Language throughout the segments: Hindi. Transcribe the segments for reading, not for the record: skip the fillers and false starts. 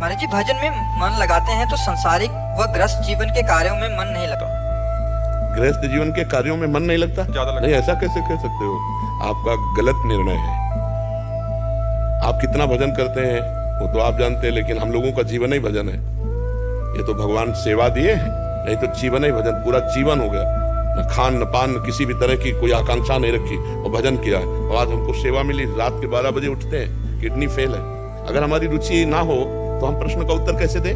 महाराज जी, भजन में मन लगाते हैं तो संसारिक व गृहस्थ जीवन के कार्यों में मन नहीं लगता। गृहस्थ जीवन के कार्यों में मन नहीं लगता? ज्यादा लगता। नहीं, ऐसा कैसे कह सकते हो? आपका गलत निर्णय है। आप कितना भजन करते हैं वो तो आप जानते हैं, लेकिन हम लोगों का जीवन ही भजन है। ये तो भगवान सेवा दिए हैं, नहीं तो जीवन ही भजन, पूरा जीवन हो गया। न खान न पान, न किसी भी तरह की कोई आकांक्षा नहीं रखी और भजन किया है। और आज हमको सेवा मिली, रात के 12 बजे उठते हैं, किडनी फेल है। अगर हमारी रुचि ना हो तो हम प्रश्न का उत्तर कैसे दें?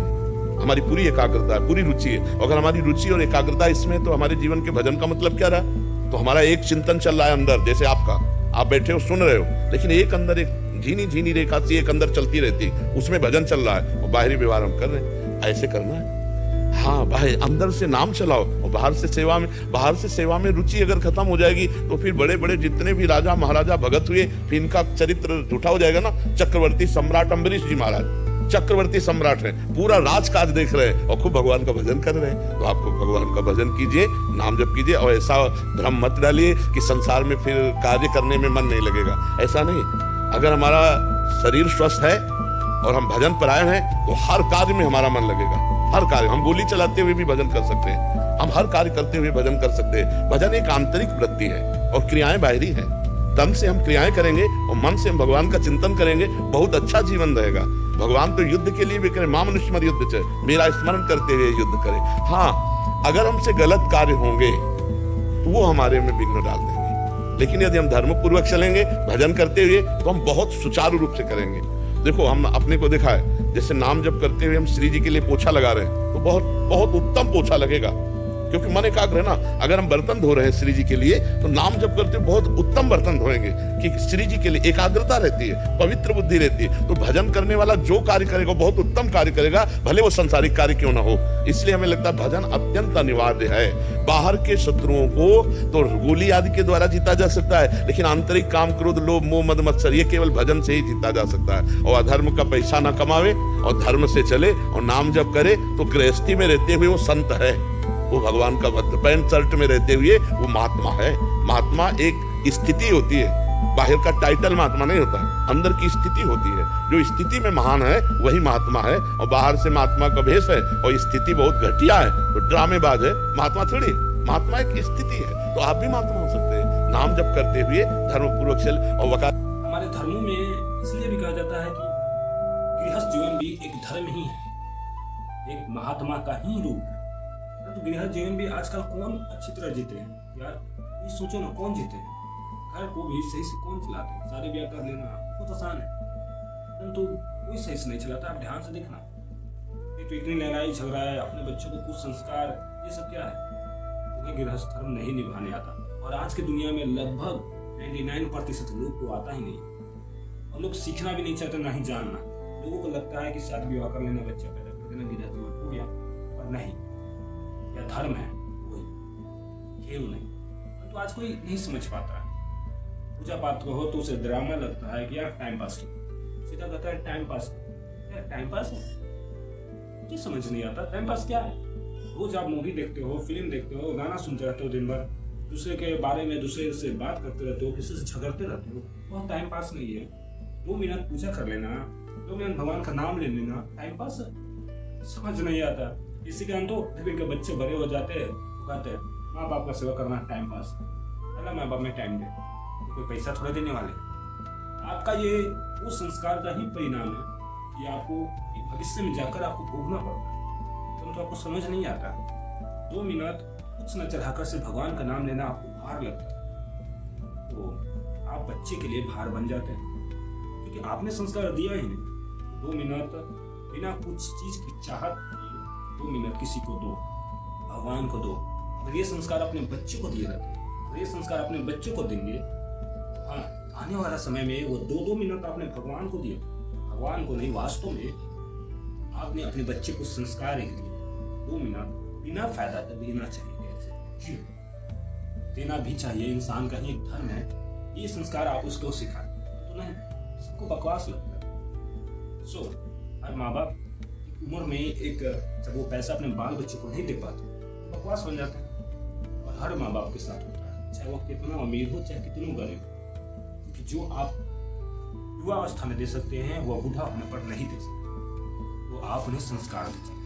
हमारी पूरी एकाग्रता है, पूरी रुचि है। अगर हमारी रुचि और एकाग्रता इसमें, तो हमारे जीवन के भजन का मतलब क्या रहा? तो हमारा एक चिंतन चल रहा है अंदर, जैसे आपका, आप बैठे हो सुन रहे हो, लेकिन एक अंदर एक झीनी झीनी रेखा सी एक अंदर चलती रहती, उसमें भजन चल रहा है और बाहरी व्यवहार हम कर रहे हैं। ऐसे करना है। हाँ भाई, अंदर से नाम चलाओ और बाहर से सेवा में रुचि अगर खत्म हो जाएगी तो फिर बड़े बड़े जितने भी राजा महाराजा भगत हुए, फिर इनका चरित्र झूठा हो जाएगा ना। चक्रवर्ती सम्राट अम्बरीश जी महाराज चक्रवर्ती सम्राट है, पूरा राजकाज देख रहे हैं और खूब भगवान का भजन कर रहे हैं। तो आपको भगवान का भजन कीजिए, नाम जप कीजिए और ऐसा भ्रम मत डालिए कि संसार में फिर कार्य करने में मन नहीं लगेगा। ऐसा नहीं। अगर हमारा शरीर स्वस्थ है और हम भजन परायण हैं तो हर कार्य में हमारा मन लगेगा। हर कार्य, हम गोली चलाते हुए भी भजन कर सकते हैं, हम हर कार्य करते हुए भजन कर सकते हैं। भजन एक आंतरिक वृत्ति है और क्रियाएं बाहरी हैं। तन से हम क्रियाएं करेंगे और मन से हम भगवान का चिंतन करेंगे, बहुत अच्छा जीवन रहेगा। भगवान तो युद्ध के लिए भी करे, मां मनुष्य युद्ध चे, मेरा स्मरण करते हुए युद्ध करे। हाँ, अगर हमसे गलत कार्य होंगे तो वो हमारे में विघ्न डाल देंगे, लेकिन यदि हम धर्म पूर्वक चलेंगे भजन करते हुए तो हम बहुत सुचारू रूप से करेंगे। देखो, हम अपने को देखा है, जैसे नाम जप करते हुए हम श्री जी के लिए पोछा लगा रहे हैं तो बहुत बहुत उत्तम पोछा लगेगा, क्योंकि मन एकाग्र है ना। अगर हम बर्तन धो रहे हैं श्री जी के लिए तो नाम जप करते हुए बहुत उत्तम बर्तन धोएंगे, कि श्री जी के लिए एकाग्रता रहती है, पवित्र बुद्धि रहती है। तो भजन करने वाला जो कार्य करेगा बहुत उत्तम कार्य करेगा, भले वो संसारिक कार्य क्यों ना हो। इसलिए हमें लगता है भजन अत्यंत अनिवार्य है। बाहर के शत्रुओं को तो गोली आदि के द्वारा जीता जा सकता है, लेकिन आंतरिक काम, क्रोध, लोभ, मोह, मद, मत्सर, ये केवल भजन से ही जीता जा सकता है। और अधर्म का पैसा ना कमावे और धर्म से चले और नाम जप करे तो गृहस्थी में रहते हुए वो संत है, वो भगवान का भक्त। पैंट शर्ट में रहते हुए वो महात्मा है। महात्मा एक स्थिति होती है, बाहर का टाइटल महात्मा नहीं होता, अंदर की स्थिति होती है। जो स्थिति में महान है वही महात्मा है। और बाहर से महात्मा का भेष है और स्थिति बहुत घटिया है तो ड्रामेबाज है, महात्मा थोड़ी। महात्मा एक स्थिति है, तो आप भी महात्मा हो सकते हैं नाम जप करते हुए धर्म पूर्वक चल। और वकालत हमारे धर्मों में इसलिए भी कहा जाता है कि गृहस्थ जीवन भी एक धर्म ही है, एक महात्मा का ही रूप है। तो गृहस्थ जीवन भी आजकल कौन अच्छी तरह जीते हैं यार? ये सोचो ना, कौन जीते हैं? घर को भी सही से कौन चलाते हैं? शादी ब्याह कर लेना बहुत आसान है, परंतु कोई सही से नहीं चलाता। आप ध्यान से देखना, ये तो इतनी लड़ाई झगड़ा है, अपने बच्चों को कुछ संस्कार, ये सब क्या है? उन्हें गृहस्थ धर्म नहीं निभाने आता। और आज की दुनिया में लगभग 99% लोग को आता ही नहीं, और लोग सीखना भी नहीं चाहते, ना ही जानना। लोगों को लगता है कि शादी विवाह कर लेना, बच्चा पैदा कर देना, गृहस्थ जीवन हो गया। और नहीं, या धर्म है वही, खेल नहीं। तो आज कोई नहीं समझ पाता है। पूजा पाठ कहो तो उसे ड्रामा लगता है कि यार टाइम पास की, सीधा कहता है टाइम पास। यार टाइम पास है, मुझे समझ नहीं आता टाइम पास क्या है। रोज आप मूवी देखते हो, फिल्म देखते हो, गाना सुनते रहते हो, दिन भर दूसरे के बारे में दूसरे से बात करते रहते हो, किसी से झगड़ते रहते हो, वह टाइम पास नहीं है। 2 मिनट पूजा कर लेना, 2 मिनट भगवान का नाम ले लेना, टाइम पास समझ नहीं आता। इसी कारण तो जब इनके बच्चे बड़े हो जाते हैं कहते हैं माँ बाप का सेवा करना टाइम पास। अल्लाह माँ बाप में टाइम दे, तो कोई पैसा थोड़े देने वाले। आपका ये वो संस्कार का ही परिणाम है कि आपको भविष्य में जाकर आपको भोगना पड़ता है, परंतु आपको समझ नहीं आता। 2 मिनट कुछ न चढ़ाकर से भगवान का नाम लेना आपको भार लगता है, तो आप बच्चे के लिए भार बन जाते हैं, क्योंकि आपने संस्कार दिया ही नहीं। 2 मिनट बिना कुछ चीज की चाहत 2 मिनट किसी को दो, भगवान को दो। अगर ये संस्कार अपने बच्चे को दिए रहते, अगर ये संस्कार अपने बच्चे को देंगे, हाँ, आने वाला समय में वो 2-2 मिनट आपने भगवान को दिया, भगवान को नहीं, वास्तव में आपने अपने बच्चे को संस्कार एक दिया। 2 मिनट बिना फायदा का देना चाहिए, ऐसे क्यों देना भी चाहिए, इंसान का ही एक धर्म है। ये संस्कार आप उसको सिखाएं तो नहीं, सबको बकवास लगता है। हर माँ बाप उम्र में एक, जब वो पैसा अपने बाल बच्चे को नहीं दे पाते तो बकवास बन जाते हैं। और हर माँ बाप के साथ होता है, चाहे वो कितना अमीर हो चाहे कितना गरीब, क्योंकि जो आप युवा अवस्था में दे सकते हैं वो बूढ़ा होने पर नहीं दे सकते। तो आप उन्हें संस्कार दीजिए।